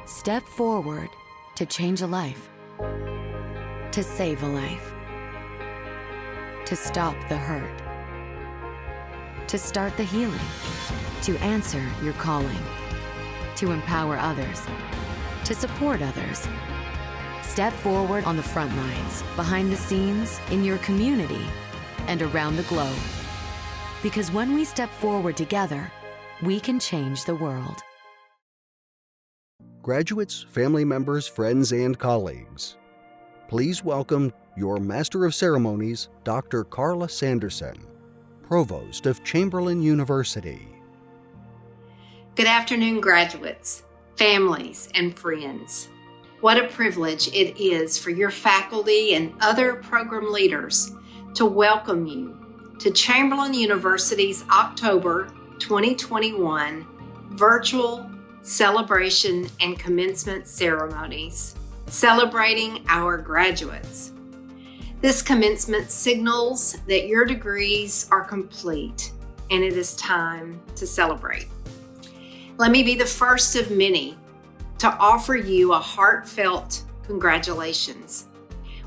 Step forward to change a life, to save a life, to stop the hurt, to start the healing, to answer your calling, to empower others, to support others. Step forward on the front lines, behind the scenes, in your community, and around the globe. Because when we step forward together, we can change the world. Graduates, family members, friends, and colleagues, please welcome your Master of Ceremonies, Dr. Carla Sanderson, Provost of Chamberlain University. Good afternoon, graduates, families, and friends. What a privilege it is for your faculty and other program leaders to welcome you to Chamberlain University's October 2021 virtual celebration and commencement ceremonies, celebrating our graduates. This commencement signals that your degrees are complete and it is time to celebrate. Let me be the first of many to offer you a heartfelt congratulations.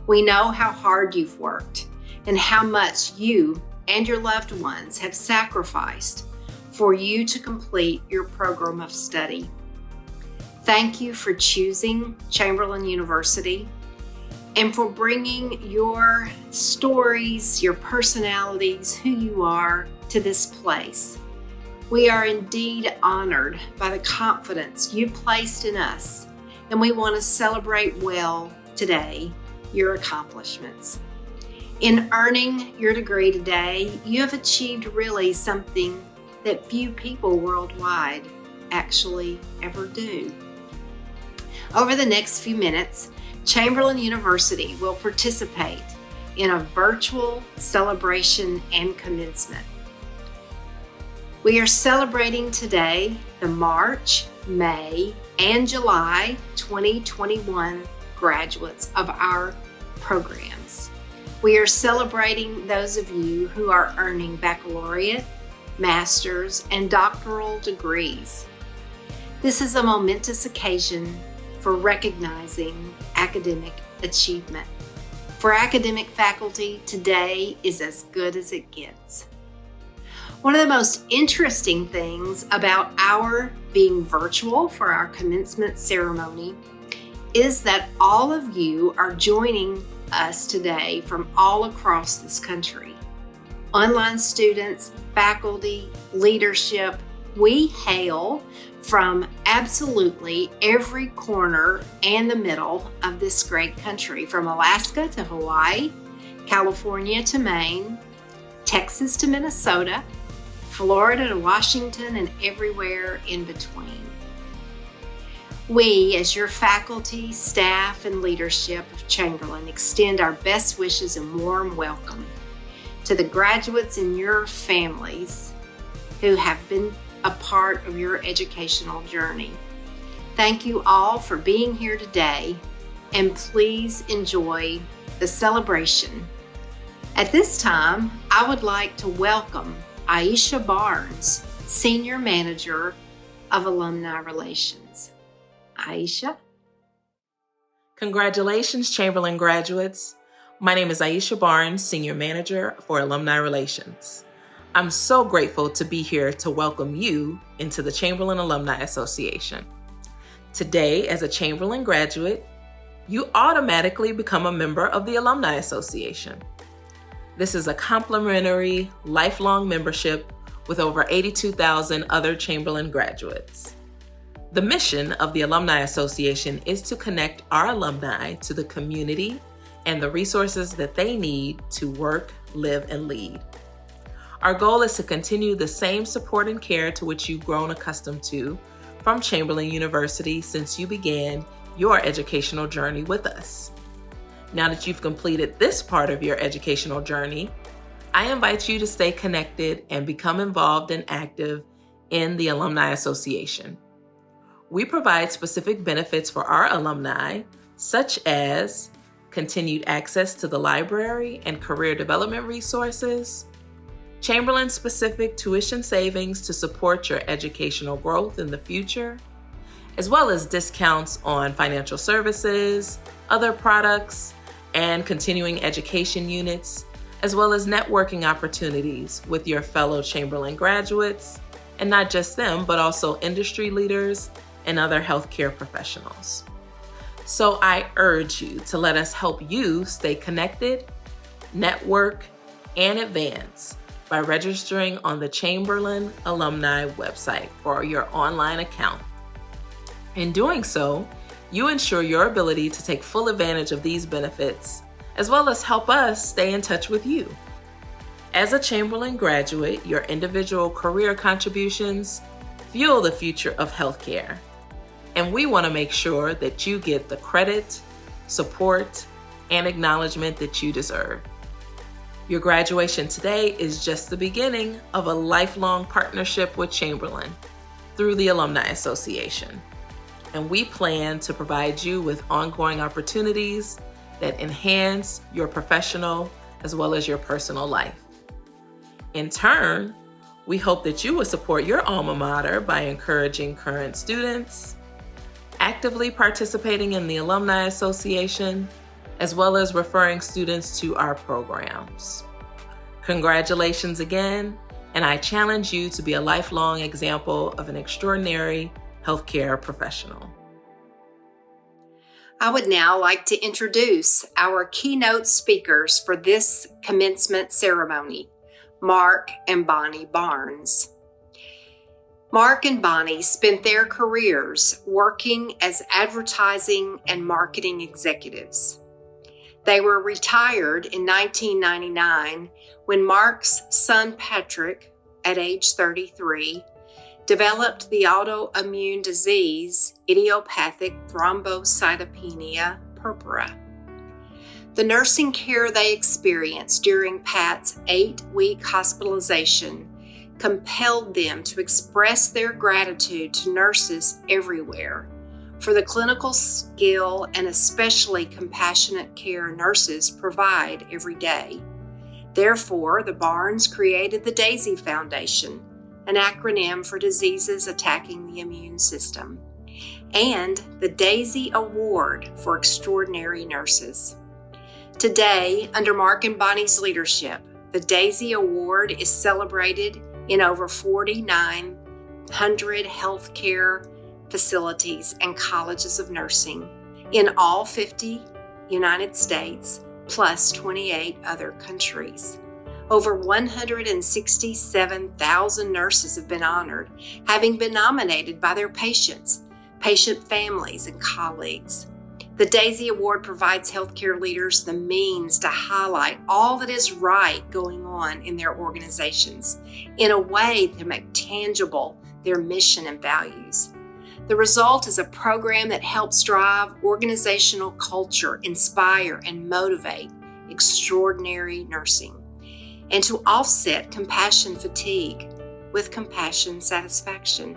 We know how hard you've worked and how much you and your loved ones have sacrificed for you to complete your program of study. Thank you for choosing Chamberlain University and for bringing your stories, your personalities, who you are to this place. We are indeed honored by the confidence you placed in us, and we want to celebrate well today your accomplishments. In earning your degree today, you have achieved really something that few people worldwide actually ever do. Over the next few minutes, Chamberlain University will participate in a virtual celebration and commencement. We are celebrating today the March, May, and July 2021 graduates of our programs. We are celebrating those of you who are earning baccalaureate, master's, and doctoral degrees. This is a momentous occasion for recognizing academic achievement. For academic faculty, today is as good as it gets. One of the most interesting things about our being virtual for our commencement ceremony is that all of you are joining us today from all across this country. Online students, faculty, leadership, we hail from absolutely every corner and the middle of this great country, from Alaska to Hawaii, California to Maine, Texas to Minnesota, Florida to Washington, and everywhere in between. We, as your faculty, staff, and leadership of Chamberlain, extend our best wishes and warm welcome to the graduates and your families who have been a part of your educational journey. Thank you all for being here today, and please enjoy the celebration. At this time, I would like to welcome Aisha Barnes, Senior Manager of Alumni Relations. Aisha. Congratulations, Chamberlain graduates. My name is Aisha Barnes, Senior Manager for Alumni Relations. I'm so grateful to be here to welcome you into the Chamberlain Alumni Association. Today, as a Chamberlain graduate, you automatically become a member of the Alumni Association. This is a complimentary, lifelong membership with over 82,000 other Chamberlain graduates. The mission of the Alumni Association is to connect our alumni to the community and the resources that they need to work, live, and lead. Our goal is to continue the same support and care to which you've grown accustomed to from Chamberlain University since you began your educational journey with us. Now that you've completed this part of your educational journey, I invite you to stay connected and become involved and active in the Alumni Association. We provide specific benefits for our alumni, such as continued access to the library and career development resources, Chamberlain-specific tuition savings to support your educational growth in the future, as well as discounts on financial services, other products, and continuing education units, as well as networking opportunities with your fellow Chamberlain graduates, and not just them, but also industry leaders and other healthcare professionals. So I urge you to let us help you stay connected, network, and advance by registering on the Chamberlain Alumni website for your online account. In doing so, you ensure your ability to take full advantage of these benefits, as well as help us stay in touch with you. As a Chamberlain graduate, your individual career contributions fuel the future of healthcare, and we want to make sure that you get the credit, support, and acknowledgement that you deserve. Your graduation today is just the beginning of a lifelong partnership with Chamberlain through the Alumni Association, and we plan to provide you with ongoing opportunities that enhance your professional as well as your personal life. In turn, we hope that you will support your alma mater by encouraging current students, actively participating in the Alumni Association, as well as referring students to our programs. Congratulations again, and I challenge you to be a lifelong example of an extraordinary healthcare professional. I would now like to introduce our keynote speakers for this commencement ceremony, Mark and Bonnie Barnes. Mark and Bonnie spent their careers working as advertising and marketing executives. They were retired in 1999 when Mark's son Patrick, at age 33, developed the autoimmune disease idiopathic thrombocytopenia purpura. The nursing care they experienced during Pat's 8-week hospitalization compelled them to express their gratitude to nurses everywhere for the clinical skill and especially compassionate care nurses provide every day. Therefore, the Barnes created the DAISY Foundation, an acronym for diseases attacking the immune system, and the DAISY Award for Extraordinary Nurses. Today, under Mark and Bonnie's leadership, the DAISY Award is celebrated in over 4,900 healthcare facilities and colleges of nursing in all 50 United States, plus 28 other countries. Over 167,000 nurses have been honored, having been nominated by their patients, patient families, and colleagues. The DAISY Award provides healthcare leaders the means to highlight all that is right going on in their organizations in a way to make tangible their mission and values. The result is a program that helps drive organizational culture, inspire, and motivate extraordinary nursing, and to offset compassion fatigue with compassion satisfaction.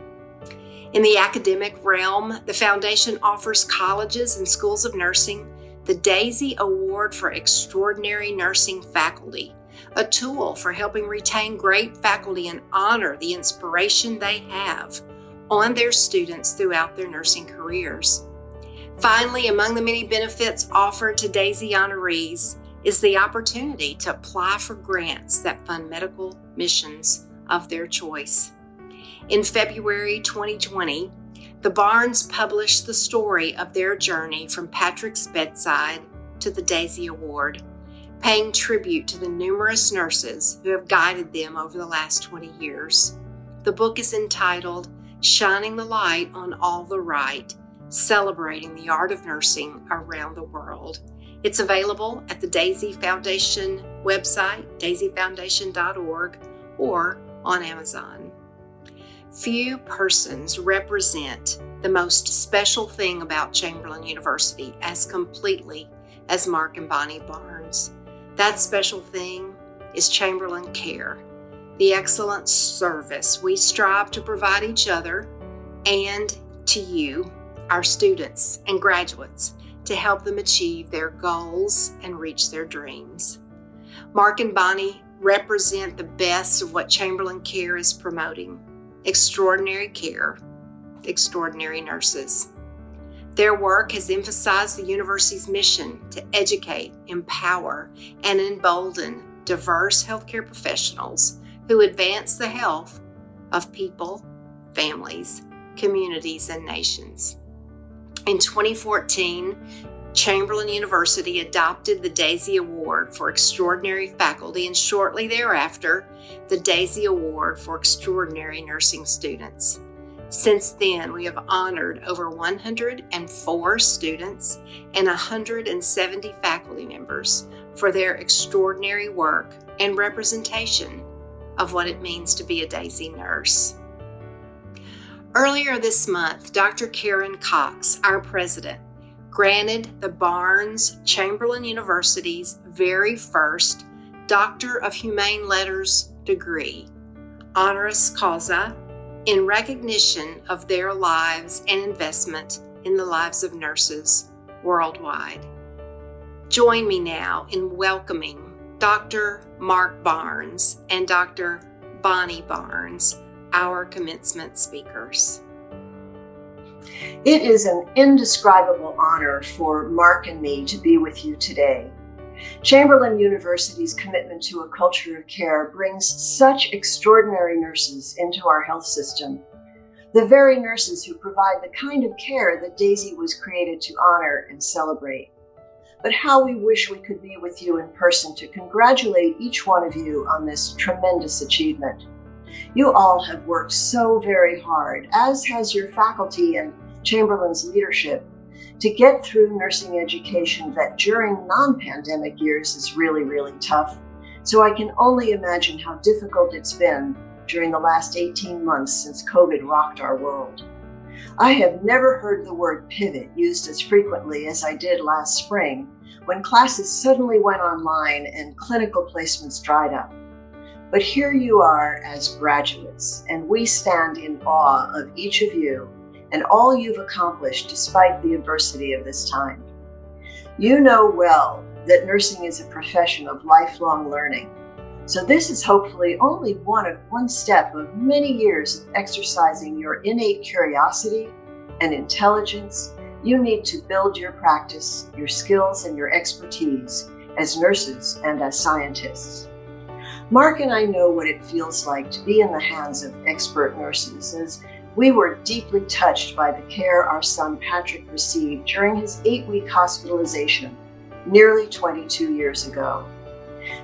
In the academic realm, the foundation offers colleges and schools of nursing the DAISY Award for Extraordinary Nursing Faculty, a tool for helping retain great faculty and honor the inspiration they have on their students throughout their nursing careers. Finally, among the many benefits offered to DAISY honorees is the opportunity to apply for grants that fund medical missions of their choice. In February 2020, the Barnes published the story of their journey from Patrick's bedside to the DAISY Award, paying tribute to the numerous nurses who have guided them over the last 20 years. The book is entitled Shining the Light on All the Right, Celebrating the Art of Nursing Around the World. It's available at the DAISY Foundation website, daisyfoundation.org, or on Amazon. Few persons represent the most special thing about Chamberlain University as completely as Mark and Bonnie Barnes. That special thing is Chamberlain Care, the excellent service we strive to provide each other and to you, our students and graduates, to help them achieve their goals and reach their dreams. Mark and Bonnie represent the best of what Chamberlain Care is promoting: extraordinary care, extraordinary nurses. Their work has emphasized the university's mission to educate, empower, and embolden diverse healthcare professionals who advance the health of people, families, communities, and nations. In 2014, Chamberlain University adopted the Daisy Award for Extraordinary Faculty, and shortly thereafter, the Daisy Award for Extraordinary Nursing Students. Since then, we have honored over 104 students and 170 faculty members for their extraordinary work and representation of what it means to be a Daisy nurse. Earlier this month, Dr. Karen Cox, our president, granted the Barnes Chamberlain University's very first Doctor of Humane Letters degree, honoris causa, in recognition of their lives and investment in the lives of nurses worldwide. Join me now in welcoming Dr. Mark Barnes and Dr. Bonnie Barnes, our commencement speakers. It is an indescribable honor for Mark and me to be with you today. Chamberlain University's commitment to a culture of care brings such extraordinary nurses into our health system. The very nurses who provide the kind of care that Daisy was created to honor and celebrate. But how we wish we could be with you in person to congratulate each one of you on this tremendous achievement. You all have worked so very hard, as has your faculty and Chamberlain's leadership, to get through nursing education that during non-pandemic years is really, really tough. So I can only imagine how difficult it's been during the last 18 months since COVID rocked our world. I have never heard the word pivot used as frequently as I did last spring when classes suddenly went online and clinical placements dried up. But here you are as graduates, and we stand in awe of each of you and all you've accomplished despite the adversity of this time. You know well that nursing is a profession of lifelong learning. So this is hopefully only one step of many years of exercising your innate curiosity and intelligence you need to build your practice, your skills, and your expertise as nurses and as scientists. Mark and I know what it feels like to be in the hands of expert nurses, as we were deeply touched by the care our son Patrick received during his 8-week hospitalization nearly 22 years ago.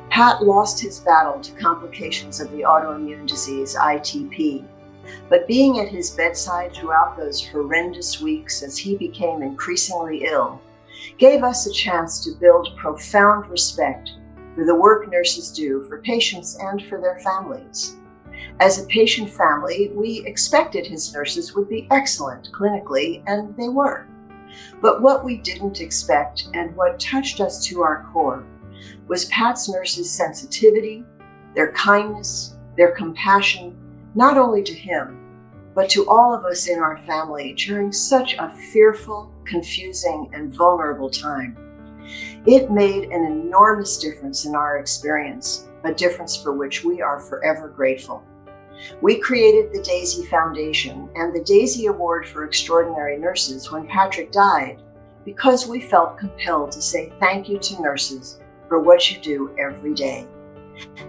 Pat lost his battle to complications of the autoimmune disease ITP, but being at his bedside throughout those horrendous weeks as he became increasingly ill gave us a chance to build profound respect for the work nurses do for patients and for their families. As a patient family, we expected his nurses would be excellent clinically, and they were. But what we didn't expect, and what touched us to our core, was Pat's nurses' sensitivity, their kindness, their compassion, not only to him, but to all of us in our family during such a fearful, confusing, and vulnerable time. It made an enormous difference in our experience, a difference for which we are forever grateful. We created the Daisy Foundation and the Daisy Award for Extraordinary Nurses when Patrick died because we felt compelled to say thank you to nurses for what you do every day.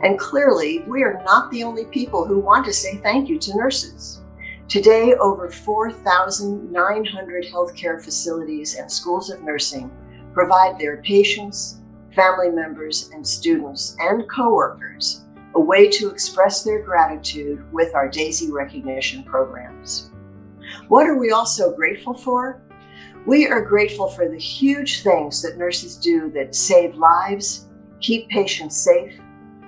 And clearly, we are not the only people who want to say thank you to nurses. Today, over 4,900 healthcare facilities and schools of nursing provide their patients, family members, and students and coworkers a way to express their gratitude with our Daisy recognition programs. What are we also grateful for? We are grateful for the huge things that nurses do that save lives, keep patients safe,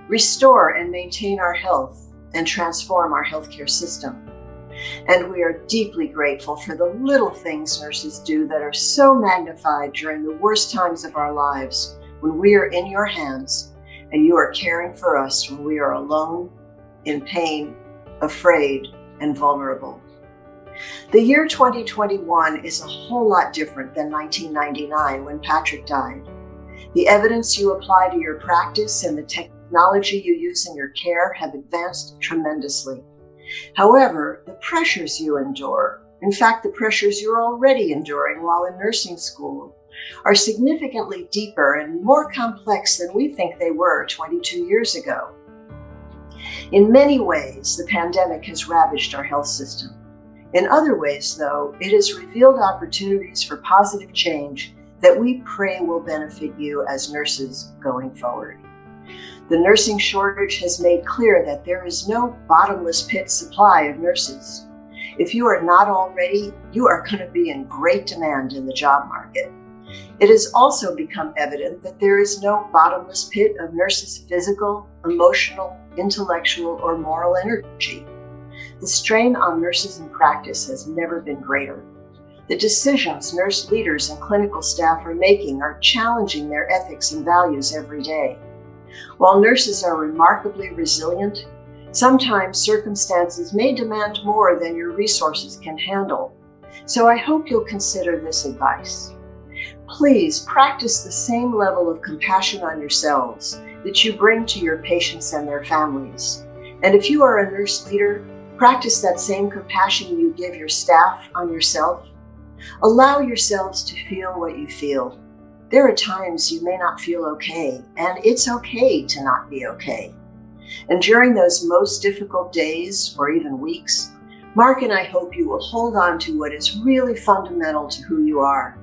restore and maintain our health, and transform our healthcare system. And we are deeply grateful for the little things nurses do that are so magnified during the worst times of our lives when we are in your hands and you are caring for us when we are alone, in pain, afraid, and vulnerable. The year 2021 is a whole lot different than 1999 when Patrick died. The evidence you apply to your practice and the technology you use in your care have advanced tremendously. However, the pressures you endure, In fact, the pressures you're already enduring while in nursing school are significantly deeper and more complex than we think they were 22 years ago. In many ways, the pandemic has ravaged our health system. In other ways, though, it has revealed opportunities for positive change that we pray will benefit you as nurses going forward. The nursing shortage has made clear that there is no bottomless pit supply of nurses. If you are not already, you are going to be in great demand in the job market. It has also become evident that there is no bottomless pit of nurses' physical, emotional, intellectual, or moral energy. The strain on nurses in practice has never been greater. The decisions nurse leaders and clinical staff are making are challenging their ethics and values every day. While nurses are remarkably resilient, sometimes circumstances may demand more than your resources can handle. So I hope you'll consider this advice. Please practice the same level of compassion on yourselves that you bring to your patients and their families. And if you are a nurse leader, practice that same compassion you give your staff on yourself. Allow yourselves to feel what you feel. There are times you may not feel okay, and it's okay to not be okay. And during those most difficult days, or even weeks, Mark and I hope you will hold on to what is really fundamental to who you are.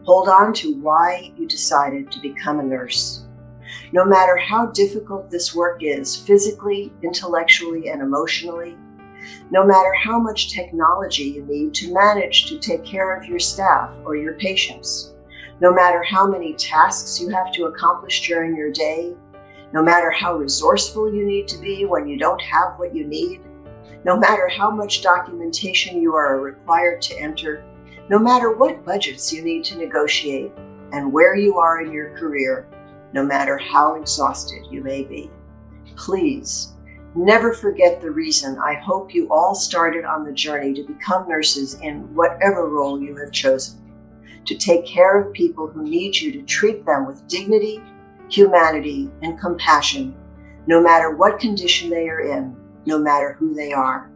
Hold on to why you decided to become a nurse. No matter how difficult this work is, physically, intellectually, and emotionally, no matter how much technology you need to manage to take care of your staff or your patients, no matter how many tasks you have to accomplish during your day, no matter how resourceful you need to be when you don't have what you need, no matter how much documentation you are required to enter, no matter what budgets you need to negotiate, and where you are in your career, no matter how exhausted you may be. Please, never forget the reason I hope you all started on the journey to become nurses in whatever role you have chosen, to take care of people who need you to treat them with dignity, humanity, and compassion, no matter what condition they are in, no matter who they are.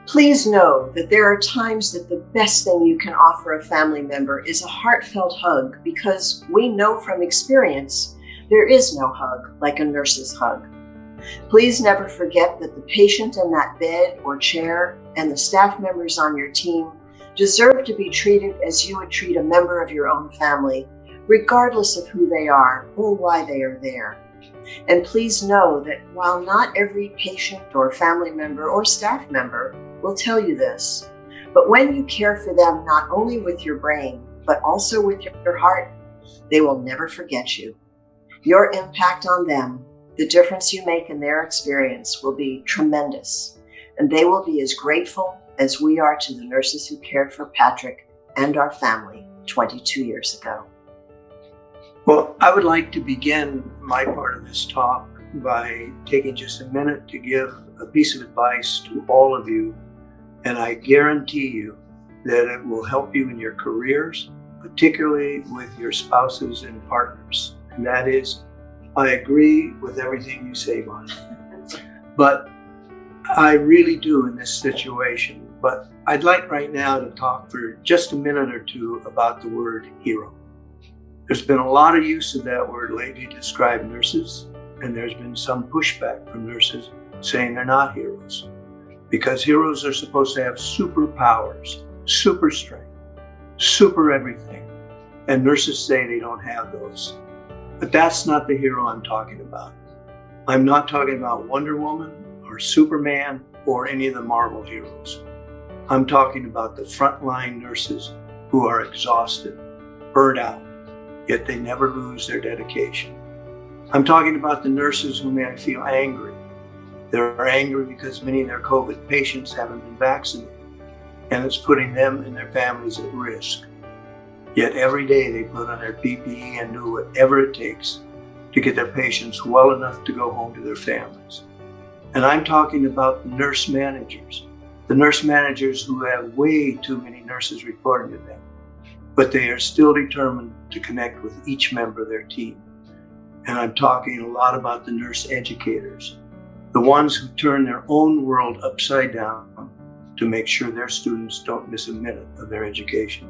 Please know that there are times that the best thing you can offer a family member is a heartfelt hug, because we know from experience there is no hug like a nurse's hug. Please never forget that the patient in that bed or chair and the staff members on your team deserve to be treated as you would treat a member of your own family, regardless of who they are or why they are there. And please know that while not every patient or family member or staff member will tell you this, but when you care for them not only with your brain, but also with your heart, they will never forget you. Your impact on them, the difference you make in their experience, will be tremendous, and they will be as grateful as we are to the nurses who cared for Patrick and our family 22 years ago. Well, I would like to begin my part of this talk by taking just a minute to give a piece of advice to all of you, and I guarantee you that it will help you in your careers, particularly with your spouses and partners. And that is, I agree with everything you say, Bonnie, but I really do in this situation. But I'd like right now to talk for just a minute or two about the word hero. There's been a lot of use of that word lately to describe nurses, and there's been some pushback from nurses saying they're not heroes, because heroes are supposed to have superpowers, super strength, super everything, and nurses say they don't have those. But that's not the hero I'm talking about. I'm not talking about Wonder Woman or Superman or any of the Marvel heroes. I'm talking about the frontline nurses who are exhausted, burnt out, yet they never lose their dedication. I'm talking about the nurses who may feel angry. They're angry because many of their COVID patients haven't been vaccinated, and it's putting them and their families at risk. Yet every day they put on their PPE and do whatever it takes to get their patients well enough to go home to their families. And I'm talking about the nurse managers who have way too many nurses reporting to them, but they are still determined to connect with each member of their team. And I'm talking a lot about the nurse educators, the ones who turn their own world upside down to make sure their students don't miss a minute of their education.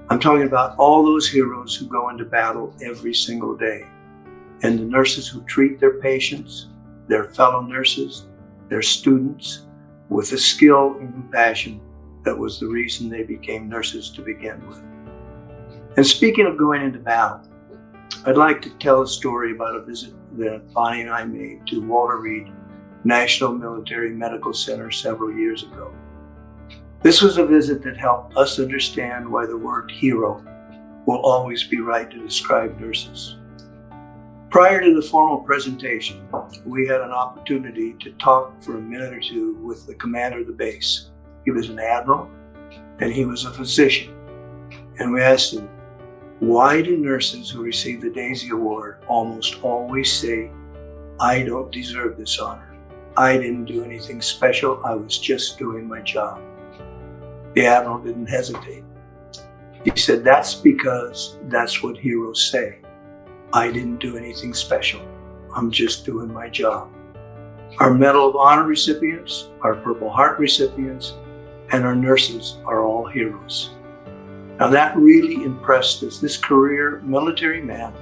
I'm talking about all those heroes who go into battle every single day, and the nurses who treat their patients, their fellow nurses, their students with the skill and compassion that was the reason they became nurses to begin with. And speaking of going into battle, I'd like to tell a story about a visit that Bonnie and I made to Walter Reed National Military Medical Center several years ago. This was a visit that helped us understand why the word hero will always be right to describe nurses. Prior to the formal presentation, we had an opportunity to talk for a minute or two with the commander of the base. He was an admiral and he was a physician. And we asked him, why do nurses who receive the Daisy Award almost always say, I don't deserve this honor. I didn't do anything special. I was just doing my job. The admiral didn't hesitate. He said, that's because that's what heroes say. I didn't do anything special. I'm just doing my job. Our Medal of Honor recipients, our Purple Heart recipients, and our nurses are all heroes. Now that really impressed us. This career military man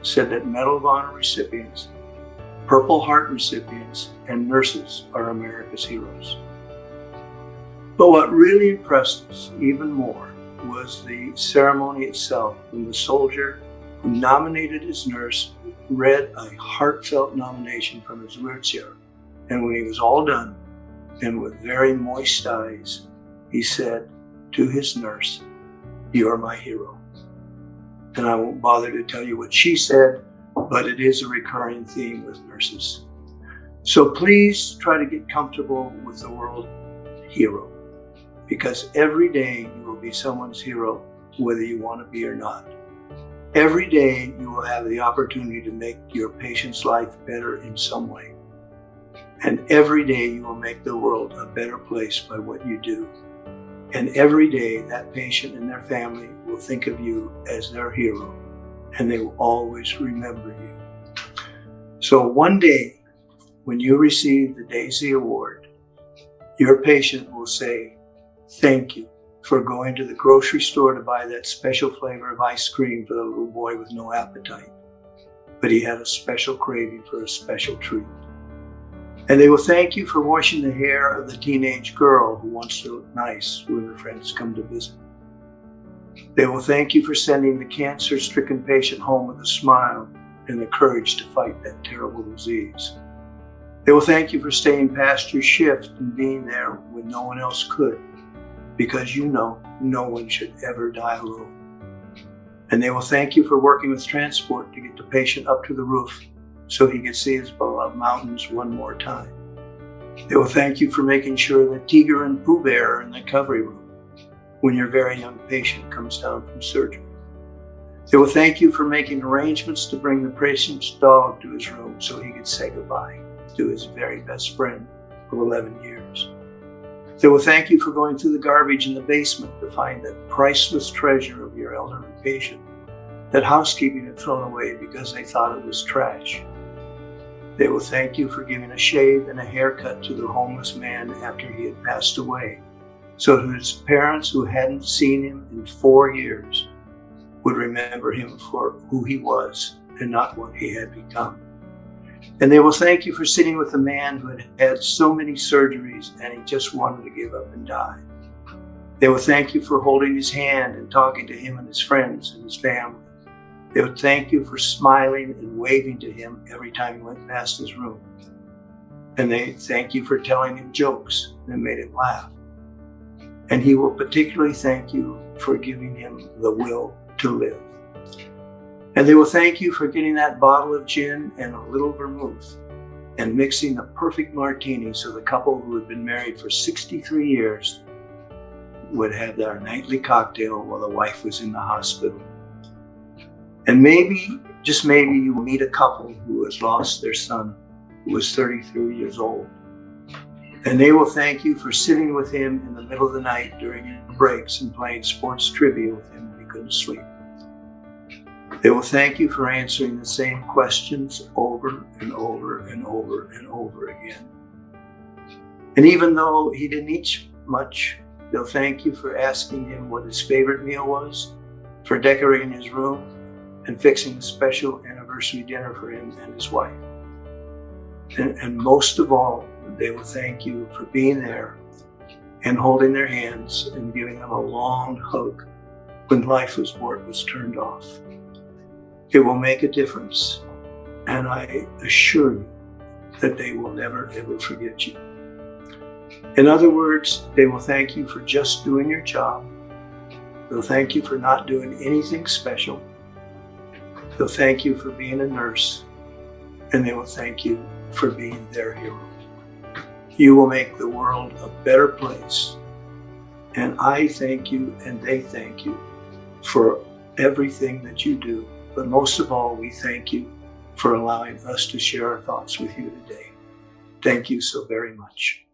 said that Medal of Honor recipients, Purple Heart recipients, and nurses are America's heroes. But what really impressed us even more was the ceremony itself, when the soldier who nominated his nurse read a heartfelt nomination from his wheelchair. And when he was all done, and with very moist eyes, he said to his nurse, "You're my hero." And I won't bother to tell you what she said, but it is a recurring theme with nurses. So please try to get comfortable with the word hero, because every day you will be someone's hero, whether you want to be or not. Every day you will have the opportunity to make your patient's life better in some way. And every day you will make the world a better place by what you do. And every day that patient and their family will think of you as their hero, and they will always remember you. So one day, when you receive the Daisy Award, your patient will say, "Thank you for going to the grocery store to buy that special flavor of ice cream for the little boy with no appetite, but he had a special craving for a special treat." And they will thank you for washing the hair of the teenage girl who wants to look nice when her friends come to visit. They will thank you for sending the cancer-stricken patient home with a smile and the courage to fight that terrible disease. They will thank you for staying past your shift and being there when no one else could, because you know no one should ever die alone. And they will thank you for working with transport to get the patient up to the roof so he could see his beloved mountains one more time. They will thank you for making sure that Tiger and Pooh Bear are in the recovery room when your very young patient comes down from surgery. They will thank you for making arrangements to bring the patient's dog to his room so he could say goodbye to his very best friend of 11 years. They will thank you for going through the garbage in the basement to find that priceless treasure of your elderly patient that housekeeping had thrown away because they thought it was trash. They will thank you for giving a shave and a haircut to the homeless man after he had passed away, so that his parents, who hadn't seen him in 4 years, would remember him for who he was and not what he had become. And they will thank you for sitting with a man who had had so many surgeries and he just wanted to give up and die. They will thank you for holding his hand and talking to him and his friends and his family. They would thank you for smiling and waving to him every time he went past his room. And they thank you for telling him jokes that made him laugh. And he will particularly thank you for giving him the will to live. And they will thank you for getting that bottle of gin and a little vermouth and mixing the perfect martini so the couple who had been married for 63 years would have their nightly cocktail while the wife was in the hospital. And maybe, just maybe, you will meet a couple who has lost their son, who was 33 years old. And they will thank you for sitting with him in the middle of the night during your breaks and playing sports trivia with him when he couldn't sleep. They will thank you for answering the same questions over and over and over and over again. And even though he didn't eat much, they'll thank you for asking him what his favorite meal was, for decorating his room, and fixing a special anniversary dinner for him and his wife. And most of all, they will thank you for being there and holding their hands and giving them a long hug when life support was turned off. It will make a difference, and I assure you that they will never, ever forget you. In other words, they will thank you for just doing your job. They'll thank you for not doing anything special. They'll thank you for being a nurse, and they will thank you for being their hero. You will make the world a better place, and I thank you and they thank you for everything that you do. But most of all, we thank you for allowing us to share our thoughts with you today. Thank you so very much.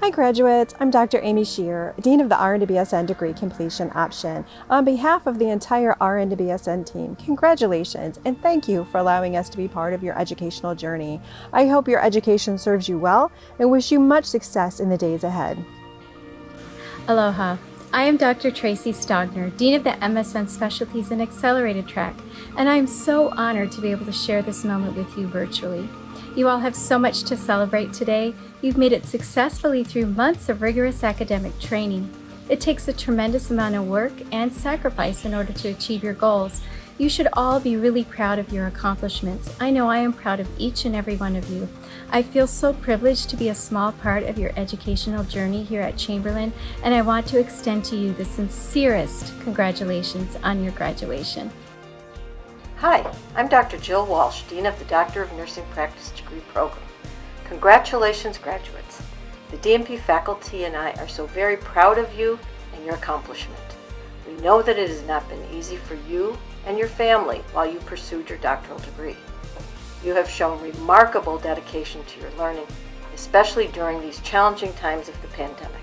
Hi graduates, I'm Dr. Amy Shear, Dean of the RN to BSN degree completion option. On behalf of the entire RN to BSN team, congratulations and thank you for allowing us to be part of your educational journey. I hope your education serves you well and wish you much success in the days ahead. Aloha. I am Dr. Tracy Stogner, Dean of the MSN Specialties and Accelerated Track, and I am so honored to be able to share this moment with you virtually. You all have so much to celebrate today. You've made it successfully through months of rigorous academic training. It takes a tremendous amount of work and sacrifice in order to achieve your goals. You should all be really proud of your accomplishments. I know I am proud of each and every one of you. I feel so privileged to be a small part of your educational journey here at Chamberlain, and I want to extend to you the sincerest congratulations on your graduation. Hi, I'm Dr. Jill Walsh, Dean of the Doctor of Nursing Practice degree program. Congratulations, graduates. The DNP faculty and I are so very proud of you and your accomplishment. We know that it has not been easy for you and your family while you pursued your doctoral degree. You have shown remarkable dedication to your learning, especially during these challenging times of the pandemic.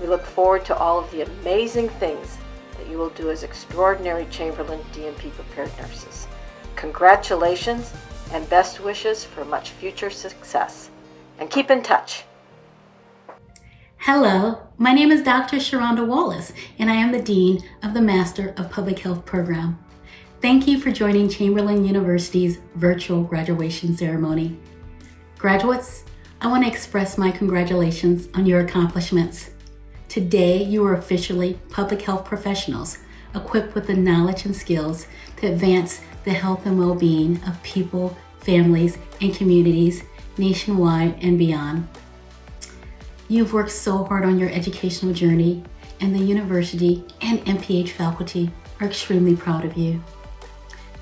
We look forward to all of the amazing things that you will do as extraordinary Chamberlain DNP prepared nurses. Congratulations and best wishes for much future success. And keep in touch. Hello, my name is Dr. Sharonda Wallace, and I am the Dean of the Master of Public Health program. Thank you for joining Chamberlain University's virtual graduation ceremony. Graduates, I want to express my congratulations on your accomplishments. Today, you are officially public health professionals, equipped with the knowledge and skills to advance the health and well-being of people, families, and communities nationwide and beyond. You've worked so hard on your educational journey, and the university and MPH faculty are extremely proud of you.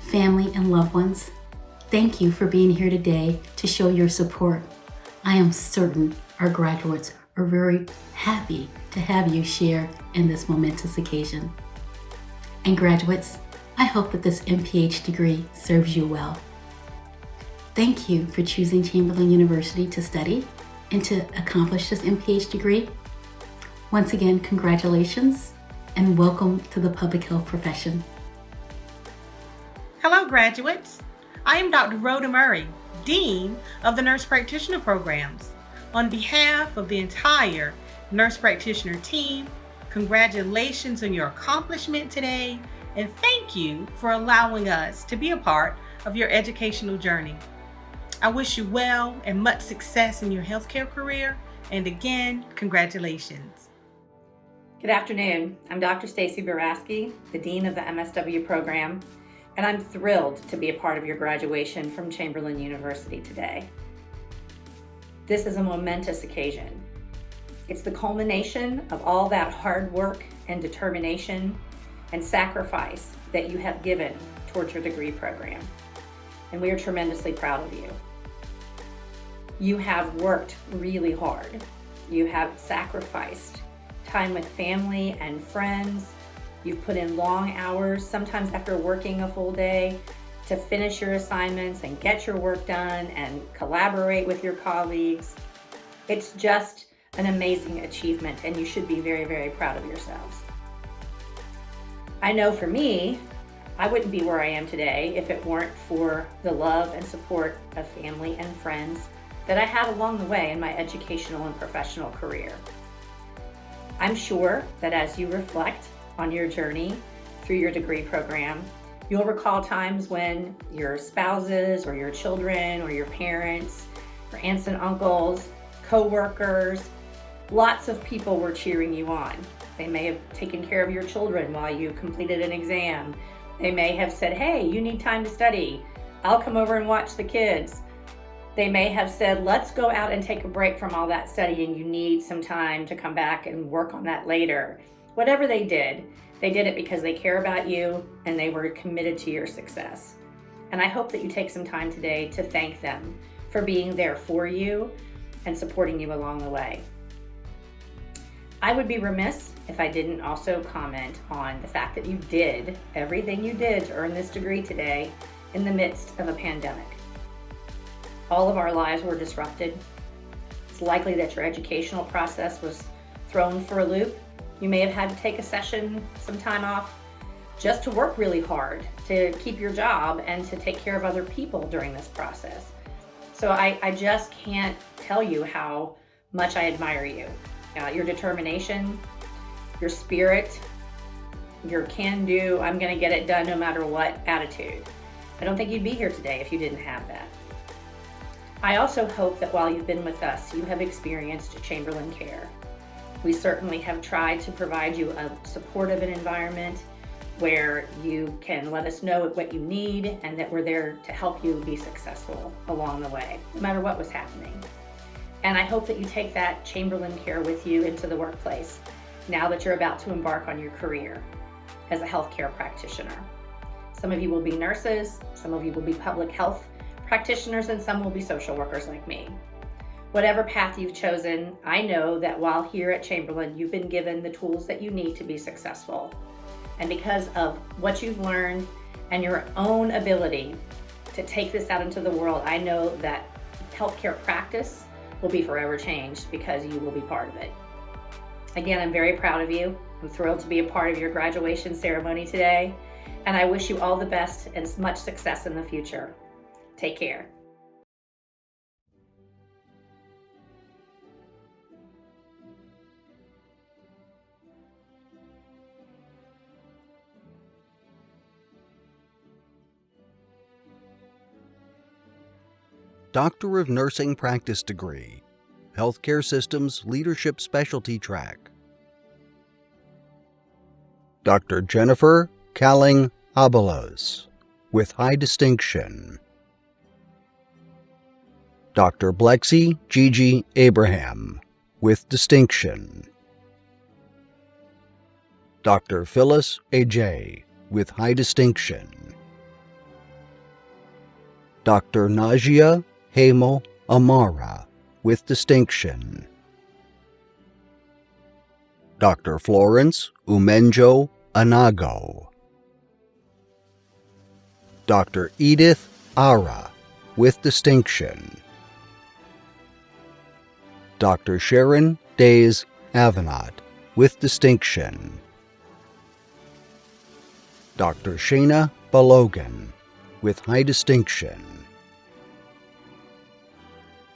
Family and loved ones, thank you for being here today to show your support. I am certain our graduates are very happy to have you share in this momentous occasion. And graduates, I hope that this MPH degree serves you well. Thank you for choosing Chamberlain University to study and to accomplish this MPH degree. Once again, congratulations and welcome to the public health profession. Hello, graduates. I am Dr. Rhoda Murray, Dean of the Nurse Practitioner Programs. On behalf of the entire Nurse Practitioner team, congratulations on your accomplishment today, and thank you for allowing us to be a part of your educational journey. I wish you well and much success in your healthcare career, and again, congratulations. Good afternoon. I'm Dr. Stacy Baraski, the Dean of the MSW program, and I'm thrilled to be a part of your graduation from Chamberlain University today. This is a momentous occasion. It's the culmination of all that hard work and determination and sacrifice that you have given towards your degree program, and we are tremendously proud of you. You have worked really hard. You have sacrificed time with family and friends. You've put in long hours, sometimes after working a full day, to finish your assignments and get your work done and collaborate with your colleagues. It's just an amazing achievement, and you should be very, very proud of yourselves. I know for me, I wouldn't be where I am today if it weren't for the love and support of family and friends that I had along the way in my educational and professional career. I'm sure that as you reflect on your journey through your degree program, you'll recall times when your spouses or your children or your parents, or aunts and uncles, co-workers, lots of people were cheering you on. They may have taken care of your children while you completed an exam. They may have said, hey, you need time to study. I'll come over and watch the kids. They may have said, let's go out and take a break from all that studying. You need some time to come back and work on that later. Whatever they did it because they care about you and they were committed to your success. And I hope that you take some time today to thank them for being there for you and supporting you along the way. I would be remiss if I didn't also comment on the fact that you did everything you did to earn this degree today in the midst of a pandemic. All of our lives were disrupted. It's likely that your educational process was thrown for a loop. You may have had to take a session, some time off, just to work really hard to keep your job and to take care of other people during this process. So I just can't tell you how much I admire you. Your determination, your spirit, your can-do, I'm gonna get it done no matter what attitude. I don't think you'd be here today if you didn't have that. I also hope that while you've been with us, you have experienced Chamberlain Care. We certainly have tried to provide you a supportive environment where you can let us know what you need and that we're there to help you be successful along the way, no matter what was happening. And I hope that you take that Chamberlain Care with you into the workplace now that you're about to embark on your career as a healthcare practitioner. Some of you will be nurses, some of you will be public health practitioners, and some will be social workers like me. Whatever path you've chosen, I know that while here at Chamberlain, you've been given the tools that you need to be successful. And because of what you've learned and your own ability to take this out into the world, I know that healthcare practice will be forever changed because you will be part of it. Again, I'm very proud of you. I'm thrilled to be a part of your graduation ceremony today, and I wish you all the best and much success in the future. Take care. Doctor of Nursing Practice Degree, Healthcare Systems Leadership Specialty Track. Dr. Jennifer Calling Abalos, with high distinction. Dr. Blexy Gigi Abraham, with distinction. Dr. Phyllis A.J., with high distinction. Dr. Najia Hamo Amara, with distinction. Dr. Florence Umenjo Anago. Dr. Edith Ara, with distinction. Dr. Sharon Days Avenat, with distinction. Dr. Shana Balogan, with high distinction.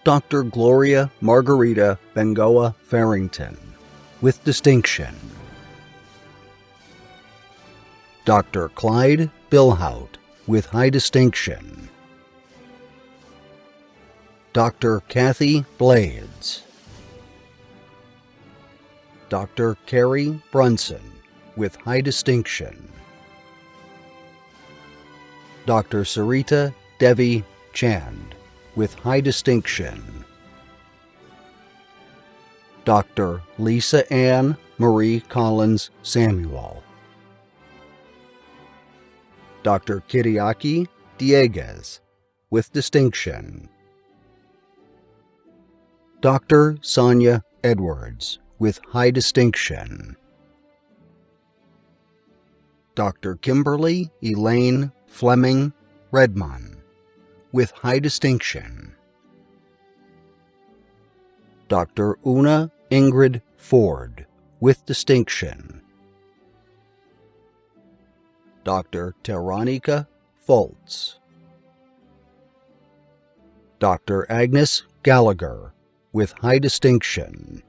Dr. Gloria Margarita Bengoa Farrington, with distinction. Dr. Clyde Bilhout, with high distinction. Dr. Kathy Blades. Dr. Carrie Brunson, with high distinction. Dr. Sarita Devi Chand, with high distinction. Dr. Lisa Ann Marie Collins Samuel. Dr. Kiriaki Dieguez, with distinction. Dr. Sonia Edwards, with high distinction. Dr. Kimberly Elaine Fleming Redmond, with high distinction. Dr. Una Ingrid Ford, with distinction. Dr. Teronica Foltz. Dr. Agnes Gallagher, with high distinction.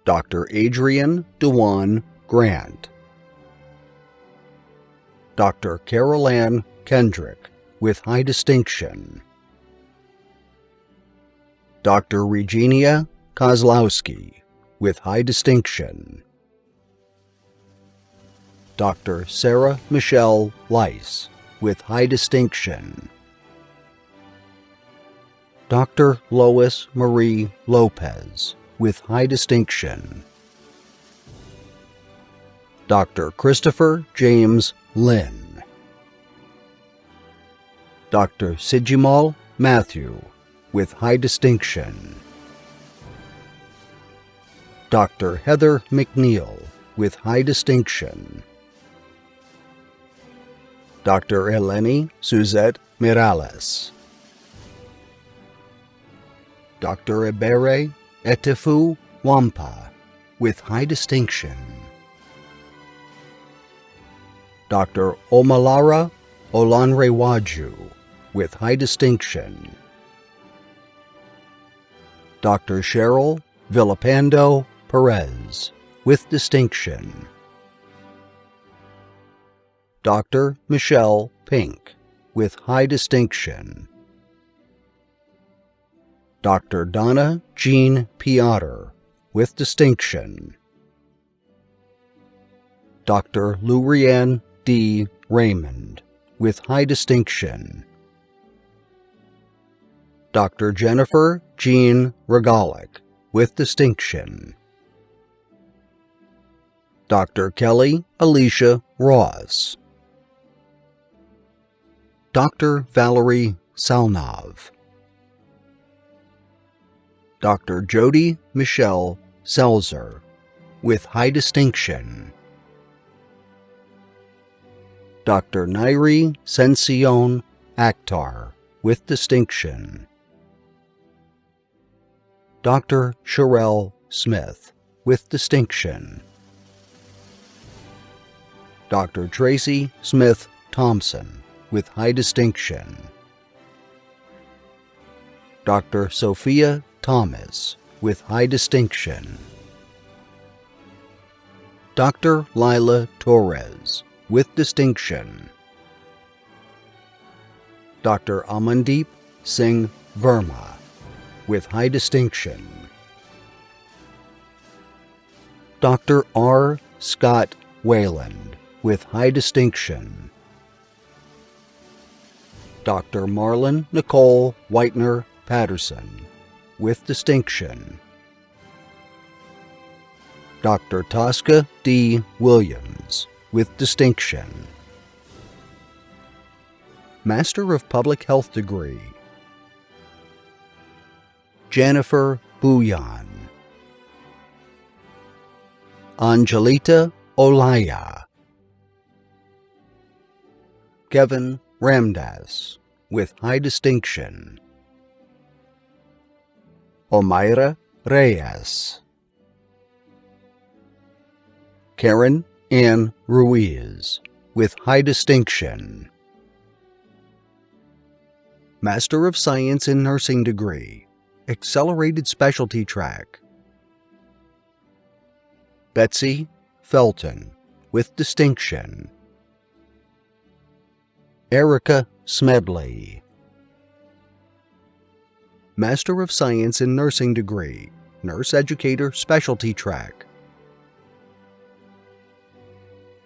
Dr. Adrian Dewan Grant. Dr. Carol Ann Kendrick, with high distinction. Dr. Regina Kozlowski, with high distinction. Dr. Sarah Michelle Lice, with high distinction. Dr. Lois Marie Lopez, with high distinction. Dr. Christopher James Lynn. Dr. Sijimal Matthew, with high distinction. Dr. Heather McNeil, with high distinction. Dr. Eleni Suzette Mirales. Dr. Ebere Etefu Wampa, with high distinction. Dr. Omalara Olanrewaju, with high distinction. Dr. Cheryl Villapando Perez, with distinction. Dr. Michelle Pink, with high distinction. Dr. Donna Jean Piotr, with distinction. Dr. Lurianne D. Raymond, with high distinction. Dr. Jennifer Jean Regalick, with distinction. Dr. Kelly Alicia Ross. Dr. Valerie Salnov. Dr. Jody Michelle Selzer, with high distinction. Dr. Nairi Sension Akhtar, with distinction. Dr. Sherelle Smith, with distinction. Dr. Tracy Smith Thompson, with high distinction. Dr. Sophia Thomas, with high distinction. Dr. Lila Torres, with distinction. Dr. Amandeep Singh Verma, with high distinction. Dr. R. Scott Wayland, with high distinction. Dr. Marlon Nicole Whitener Patterson, with distinction. Dr. Tosca D. Williams, with distinction. Master of Public Health degree, Jennifer Bouillon. Angelita Olaya. Kevin Ramdas, with high distinction. Omaira Reyes. Karen Ann Ruiz, with high distinction. Master of Science in Nursing degree, Accelerated Specialty Track, Betsy Felton, with distinction. Erica Smedley. Master of Science in Nursing degree, Nurse Educator Specialty Track,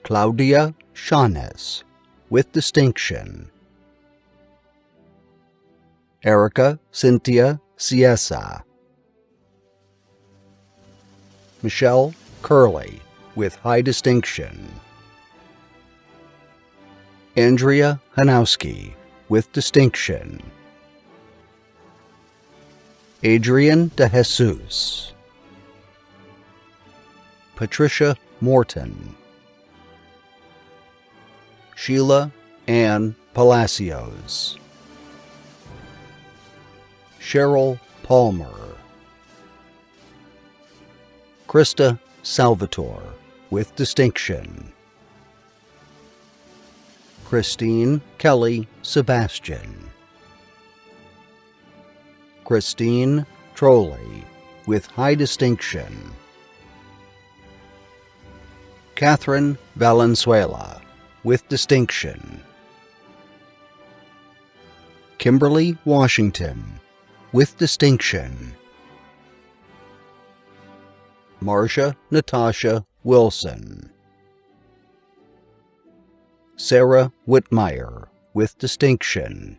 Claudia Shanes, with distinction. Erica Cynthia Ciesa. Michelle Curley, with high distinction. Andrea Hanowski, with distinction. Adrian De Jesus. Patricia Morton. Sheila Ann Palacios. Cheryl Palmer. Krista Salvatore, with distinction. Christine Kelly Sebastian. Christine Trolley, with high distinction. Catherine Valenzuela, with distinction. Kimberly Washington, with distinction. Marcia Natasha Wilson. Sarah Whitmire, with distinction.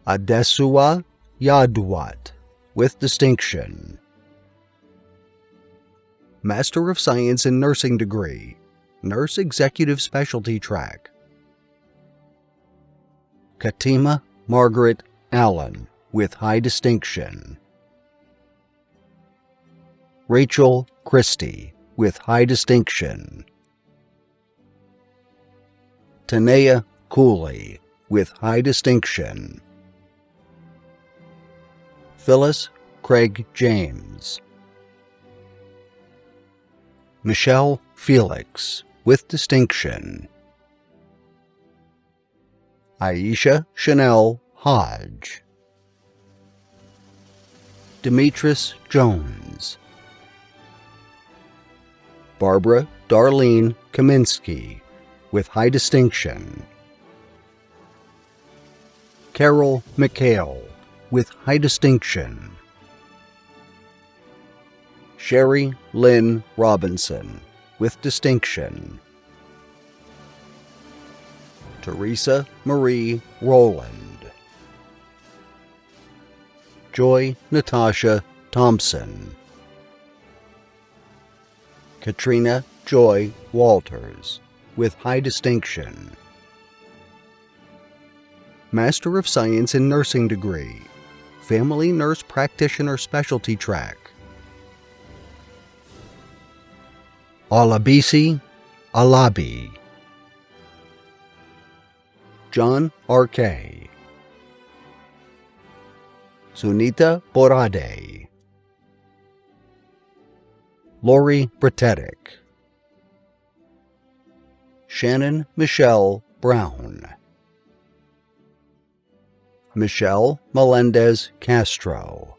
Adesua Yadwat, with distinction. Master of Science in Nursing degree, Nurse Executive Specialty Track. Katima Margaret Allen, with high distinction. Rachel Christie, with high distinction. Tanea Cooley, with high distinction. Phyllis Craig James. Michelle Felix, with distinction. Aisha Chanel Hodge. Demetris Jones. Barbara Darlene Kaminsky, with high distinction. Carol McHale, with high distinction. Sherry Lynn Robinson, with distinction. Teresa Marie Rowland. Joy Natasha Thompson. Katrina Joy Walters, with high distinction. Master of Science in Nursing degree, Family Nurse Practitioner Specialty Track. Olabisi Alabi. John R.K. Sunita Borade. Lori Bretetic. Shannon Michelle Brown. Michelle Melendez Castro.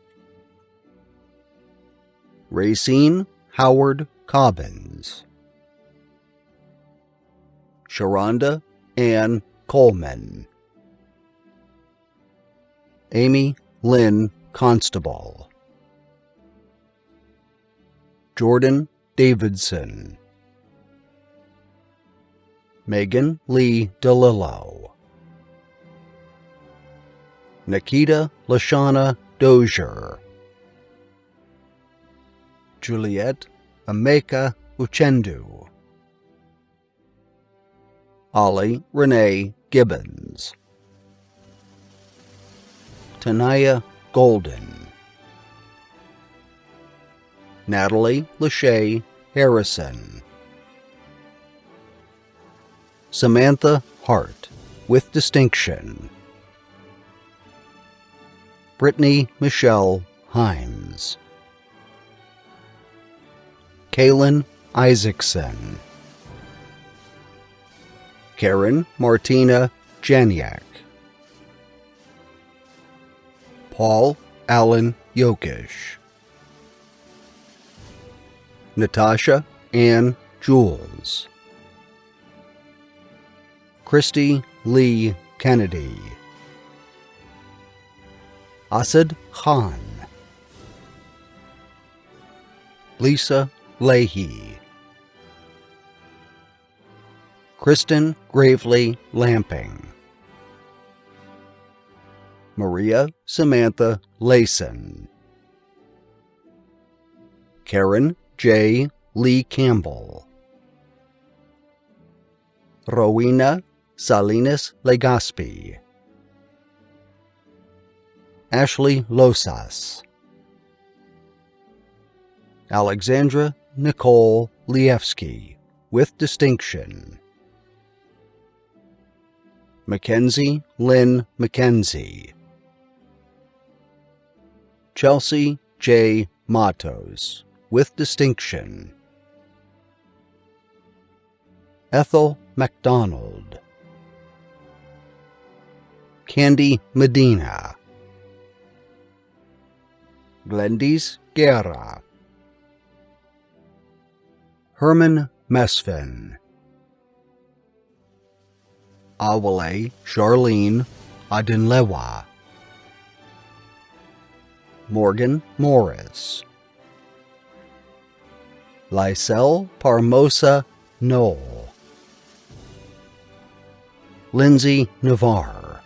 Racine Howard Cobbins. Sharonda Ann Coleman. Amy Lynn Constable. Jordan Davidson. Megan Lee DeLillo. Nikita Lashana Dozier. Juliet Ameka Uchendu. Ollie Renee Gibbons. Tanaya Golden. Natalie Lachey Harrison. Samantha Hart, with distinction. Brittany Michelle Himes. Kaylin Isaacson. Karen Martina Janiak. Paul Allen Yokish. Natasha Ann Jules. Christy Lee Kennedy. Asad Khan. Lisa Leahy. Kristen Gravely Lamping. Maria Samantha Layson. Karen J. Lee Campbell. Rowena Salinas Legaspi. Ashley Losas. Alexandra Nicole Lievsky, with distinction. Mackenzie Lynn McKenzie. Chelsea J. Matos, with distinction. Ethel MacDonald. Candy Medina. Glendis Guerra, Herman Mesfin, Awale Charlene Adinlewa, Morgan Morris, Lysel Parmosa Knoll, Lindsay Navarre,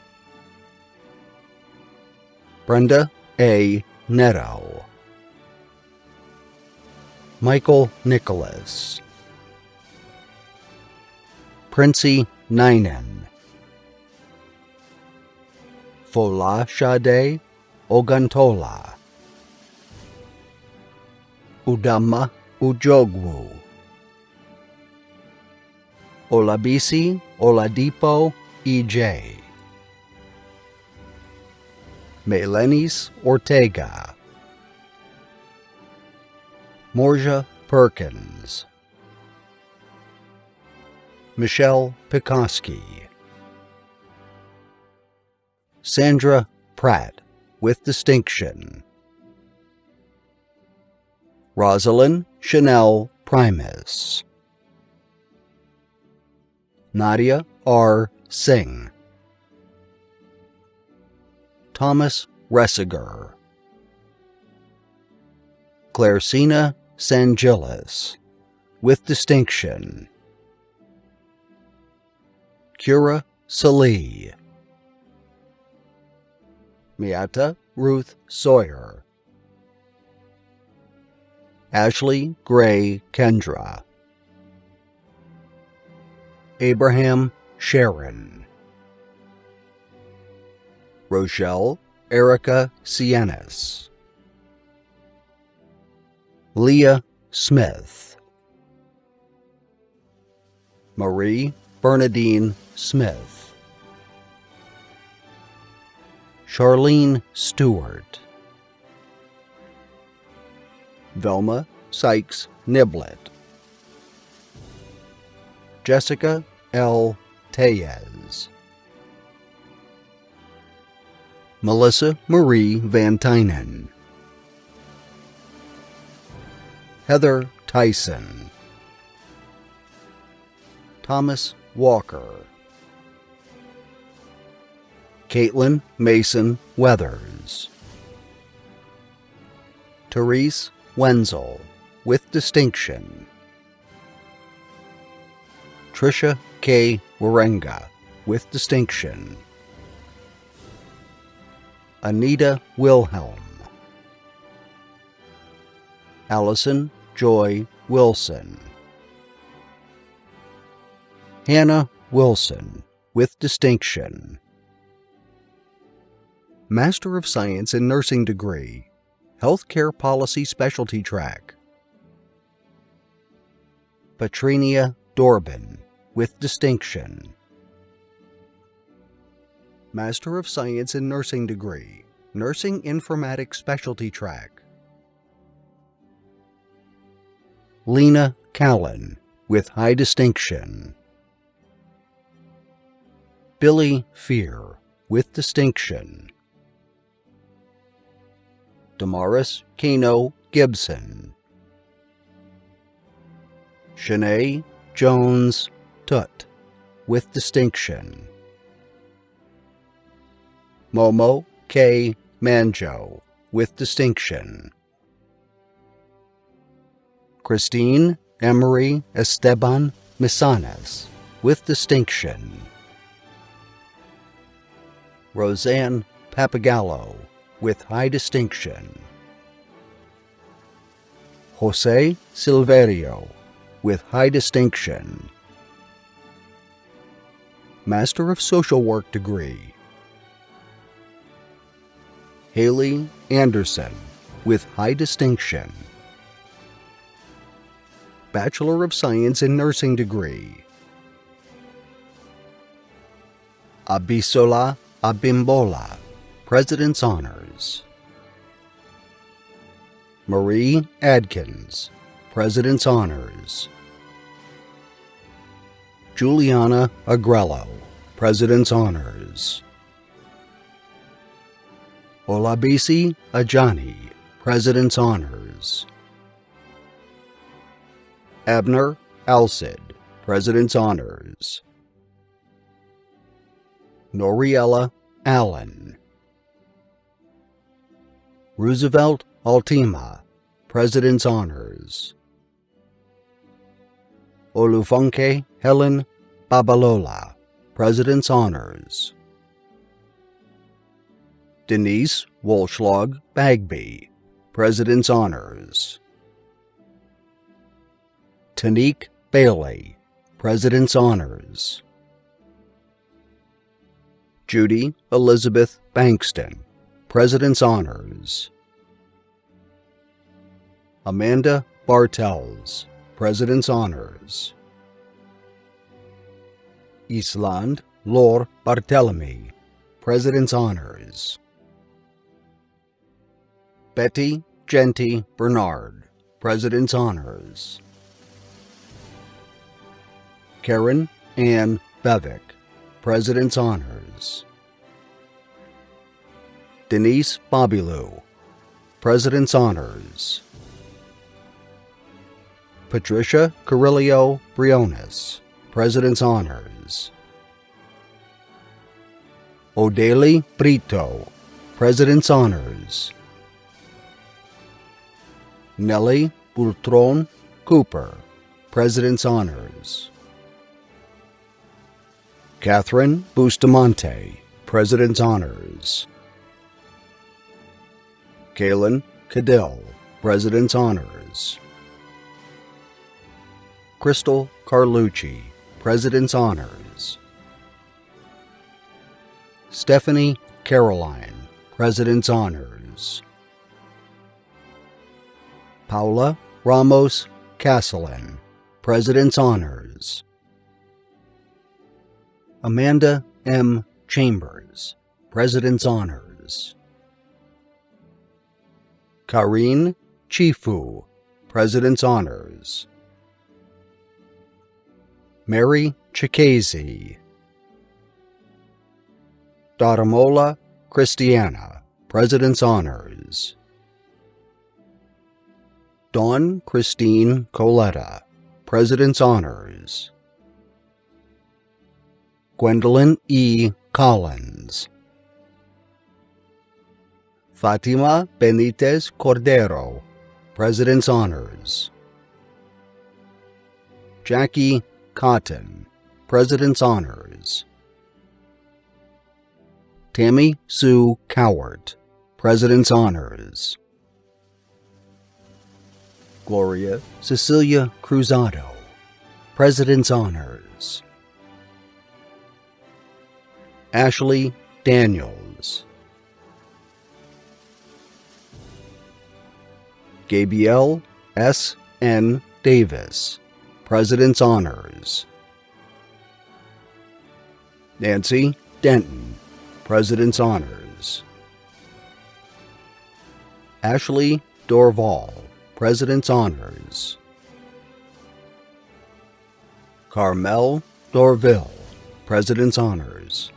Brenda A. Netto, Michael Nicholas, Princey Ninen, Fola Shade Oguntola, Udama Ujogwu, Olabisi Oladipo E.J., Melenis Ortega, Morja Perkins, Michelle Pikoski, Sandra Pratt with distinction, Rosalind Chanel Primus, Nadia R. Singh, Thomas Ressiger, Claircina Sangilis with distinction, Kura Salih, Miata Ruth Sawyer, Ashley Gray Kendra, Abraham Sharon, Rochelle Erica Sienis, Leah Smith, Marie Bernadine Smith, Charlene Stewart, Velma Sykes Niblet, Jessica L. Tellez, Melissa Marie Van Tynen, Heather Tyson, Thomas Walker, Caitlin Mason Weathers, Therese Wenzel with distinction, Tricia K. Warenga with distinction, Anita Wilhelm, Allison Joy Wilson, Hannah Wilson with distinction, Master of Science in Nursing degree, Healthcare Policy Specialty Track, Patrinia Dorbin with distinction, Master of Science in Nursing degree, Nursing Informatics Specialty Track, Lena Callan with high distinction, Billy Fear with distinction, Damaris Kano Gibson, Shanae Jones Tutt with distinction, Momo K. Manjo with distinction, Christine Emery Esteban Misanes with distinction, Roseanne Papagallo with high distinction, Jose Silverio with high distinction, Master of Social Work degree, Haley Anderson with high distinction, Bachelor of Science in Nursing degree, Abisola Abimbola, President's Honors, Marie Adkins, President's Honors, Juliana Agrello, President's Honors, Olabisi Ajani, President's Honors. Abner Alcid, President's Honors. Noriella Allen. Roosevelt Altima, President's Honors. Olufunke Helen Babalola, President's Honors. Denise Wolschlag Bagby, President's Honors. Tanique Bailey, President's Honors. Judy Elizabeth Bankston, President's Honors. Amanda Bartels, President's Honors. Island Lor Barthelemy, President's Honors. Betty Genty Bernard, President's Honors. Karen Ann Bevick, President's Honors. Denise Bobilou, President's Honors. Patricia Carrillo Briones, President's Honors. Odeli Brito, President's Honors. Nellie Bultron Cooper, President's Honors. Catherine Bustamante, President's Honors. Kaylin Cadill, President's Honors. Crystal Carlucci, President's Honors. Stephanie Caroline, President's Honors. Paula Ramos Castellan, President's Honors. Amanda M. Chambers, President's Honors. Karine Chifu, President's Honors. Mary Chikezi. Daramola Christiana, President's Honors. Dawn Christine Coletta, President's Honors. Gwendolyn E. Collins. Fatima Benitez Cordero, President's Honors. Jackie Cotton, President's Honors. Tammy Sue Cowart, President's Honors. Gloria Cecilia Cruzado, President's Honors. Ashley Daniels. Gabrielle S. N. Davis, President's Honors. Nancy Denton, President's Honors. Ashley Dorval, President's Honors. Carmel Dorville, President's Honors.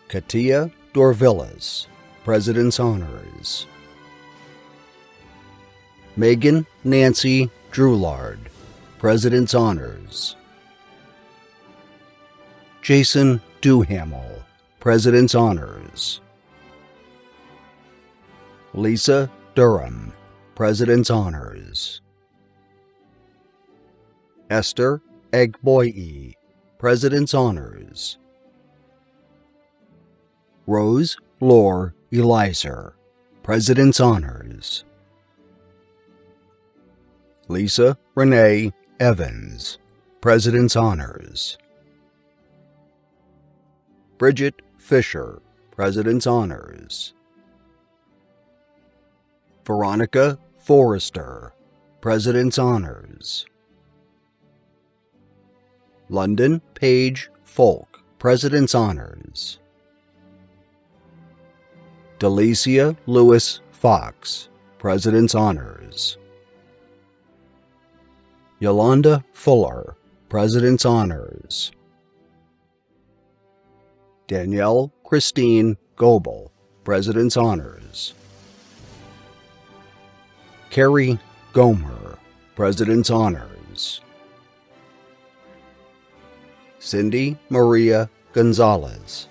Katia Dorvillas, President's Honors. Megan Nancy Drulard, President's Honors. Jason Duhamel, President's Honors. Lisa Durham, President's Honors. Esther Egboye, President's Honors. Rose Lore Elizer, President's Honors. Lisa Renee Evans, President's Honors. Bridget Fisher, President's Honors. Veronica Forrester, President's Honors. London Page Folk, President's Honors. Delicia Lewis Fox, President's Honors. Yolanda Fuller, President's Honors. Danielle Christine Goebel, President's Honors. Carrie Gomer, President's Honors. Cindy Maria Gonzalez.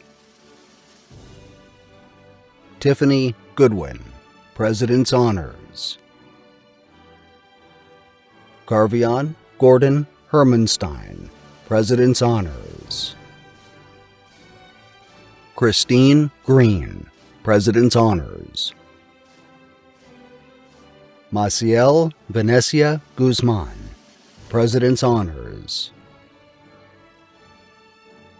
Tiffany Goodwin, President's Honors. Carvion Gordon Hermanstein, President's Honors. Christine Green, President's Honors. Maciel Venecia Guzman, President's Honors.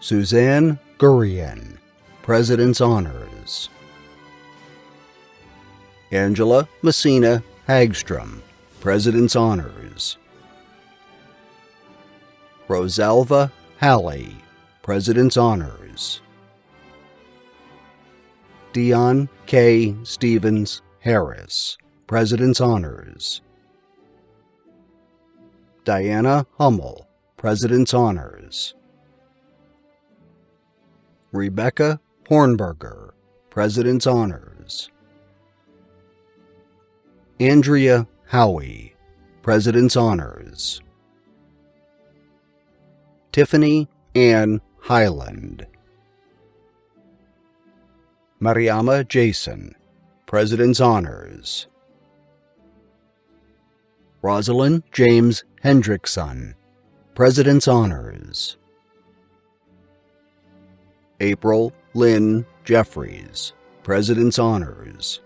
Suzanne Gurian, President's Honors. Angela Messina Hagstrom, President's Honors. Rosalva Halley, President's Honors. Dion K. Stevens Harris, President's Honors. Diana Hummel, President's Honors. Rebecca Hornberger, President's Honors. Andrea Howie, President's Honors. Tiffany Ann Highland. Mariama Jason, President's Honors. Rosalind James Hendrickson, President's Honors. April Lynn Jeffries, President's Honors.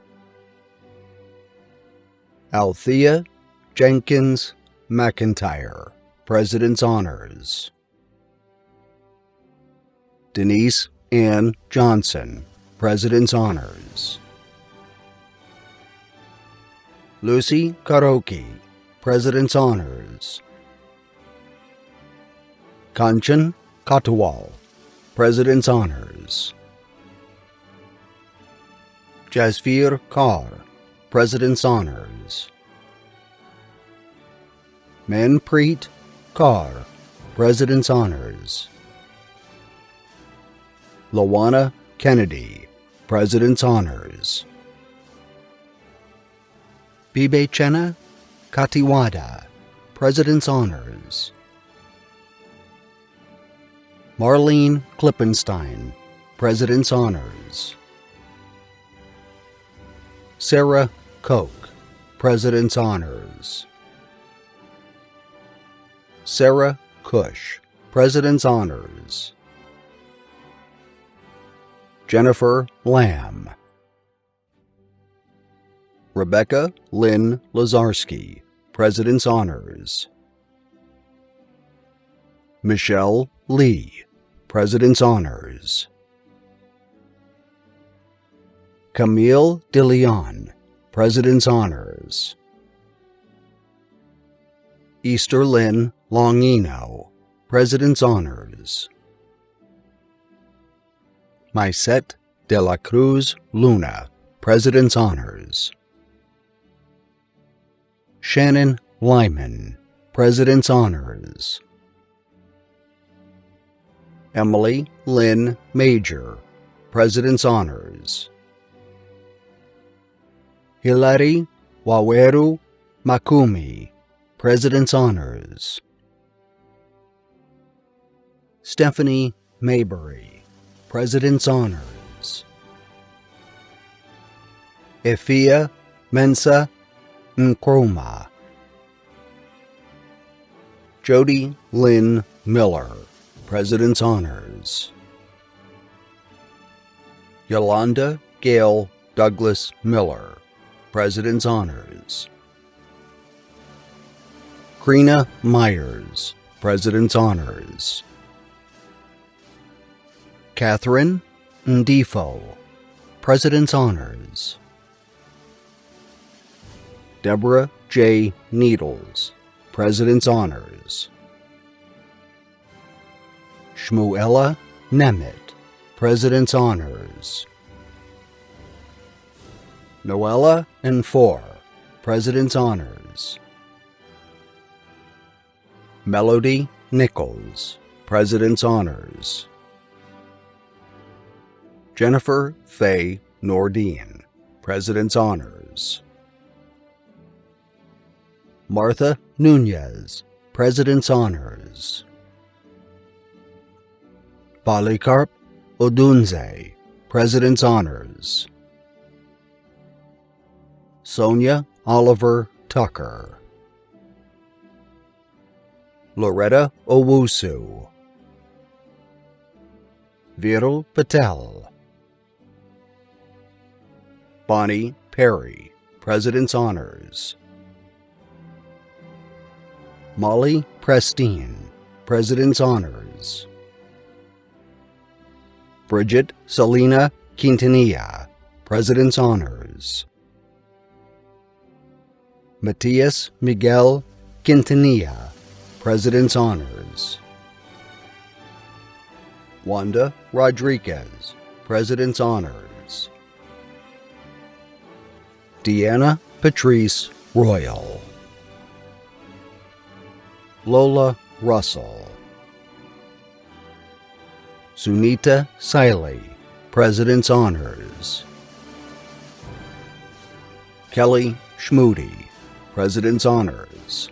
Althea Jenkins McIntyre, President's Honors. Denise Ann Johnson, President's Honors. Lucy Karoki, President's Honors. Kanchan Katawal, President's Honors. Jasveer Kaur, President's Honors. Manpreet Kaur, President's Honors. Lawana Kennedy, President's Honors. Bibechena Katiwada, President's Honors. Marlene Klippenstein, President's Honors. Sarah Koch, President's Honors. Sarah Cush, President's Honors. Jennifer Lamb. Rebecca Lynn Lazarski, President's Honors. Michelle Lee, President's Honors. Camille DeLeon, President's Honors. Easter Lynn Longino, President's Honors. Maisette de la Cruz Luna, President's Honors. Shannon Lyman, President's Honors. Emily Lynn Major, President's Honors. Hilary Waweru Makumi, President's Honors. Stephanie Maybury, President's Honors. Efia Mensa Nkrumah. Jody Lynn Miller, President's Honors. Yolanda Gail Douglas Miller, President's Honors. Krina Myers, President's Honors. Catherine Ndifo, President's Honors. Deborah J. Needles, President's Honors. Shmuela Nemeth, President's Honors. Noella Nfor, President's Honors. Melody Nichols, President's Honors. Jennifer Faye Nordine, President's Honors. Martha Nunez, President's Honors. Polycarp Odunze, President's Honors. Sonia Oliver Tucker. Loretta Owusu. Viral Patel. Bonnie Perry, President's Honors. Molly Prestine, President's Honors. Bridget Selena Quintanilla, President's Honors. Matias Miguel Quintanilla, President's Honors. Wanda Rodriguez, President's Honors. Deanna Patrice Royal. Lola Russell. Sunita Siley, President's Honors. Kelly Schmoody, President's Honors.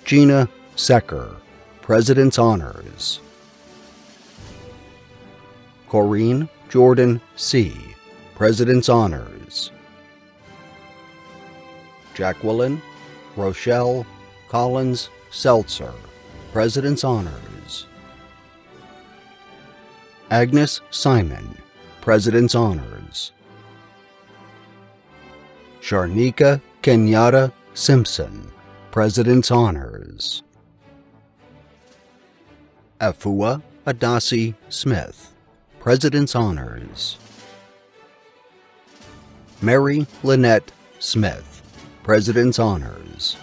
Gina Secker, President's Honors. Corrine Jordan C., President's Honors. Jacqueline Rochelle Collins Seltzer, President's Honors. Agnes Simon, President's Honors. Sharnika Kenyatta Simpson, President's Honors. Afua Adasi Smith, President's Honors. Mary Lynette Smith, President's Honors.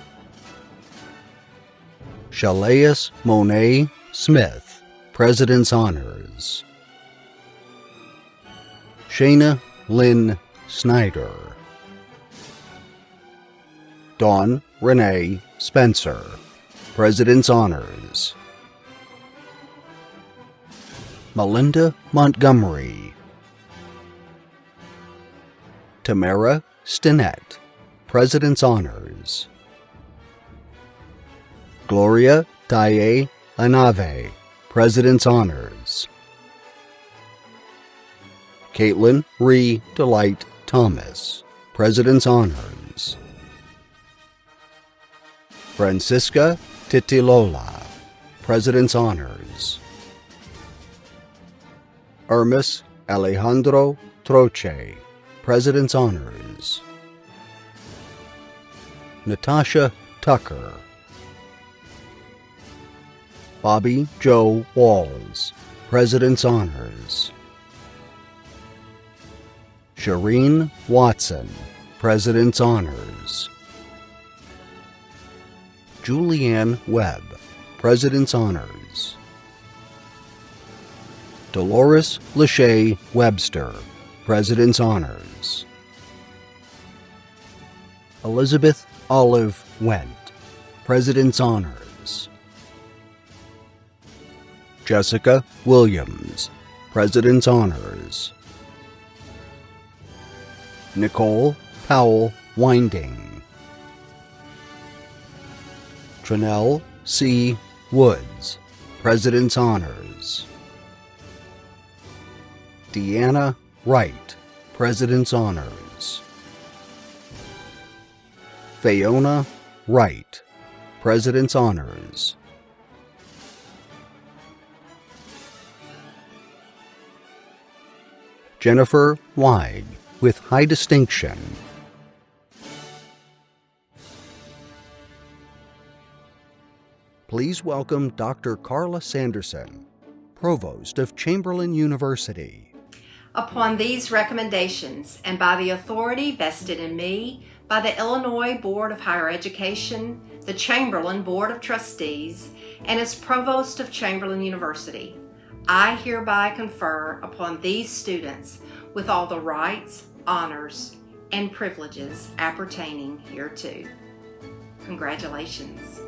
Shaleas Monet Smith, President's Honors. Shayna Lynn Snyder. Dawn Renee Spencer, President's Honors. Melinda Montgomery. Tamara Stinnett, President's Honors. Gloria Taye Anave, President's Honors. Caitlin Ree Delight Thomas, President's Honors. Francisca Titilola, President's Honors. Hermes Alejandro Troche, President's Honors. Natasha Tucker. Bobby Joe Walls, President's Honors. Shireen Watson, President's Honors. Julianne Webb, President's Honors. Dolores Lachey Webster, President's Honors. Elizabeth Olive Went, President's Honors. Jessica Williams, President's Honors. Nicole Powell Winding. Trinell C. Woods, President's Honors. Deanna Wright, President's Honors. Fiona Wright, President's Honors. Jennifer Weig, with high distinction. Please welcome Dr. Carla Sanderson, Provost of Chamberlain University. Upon these recommendations, and by the authority vested in me by the Illinois Board of Higher Education, the Chamberlain Board of Trustees, and as Provost of Chamberlain University, I hereby confer upon these students with all the rights, honors, and privileges appertaining hereto. Congratulations.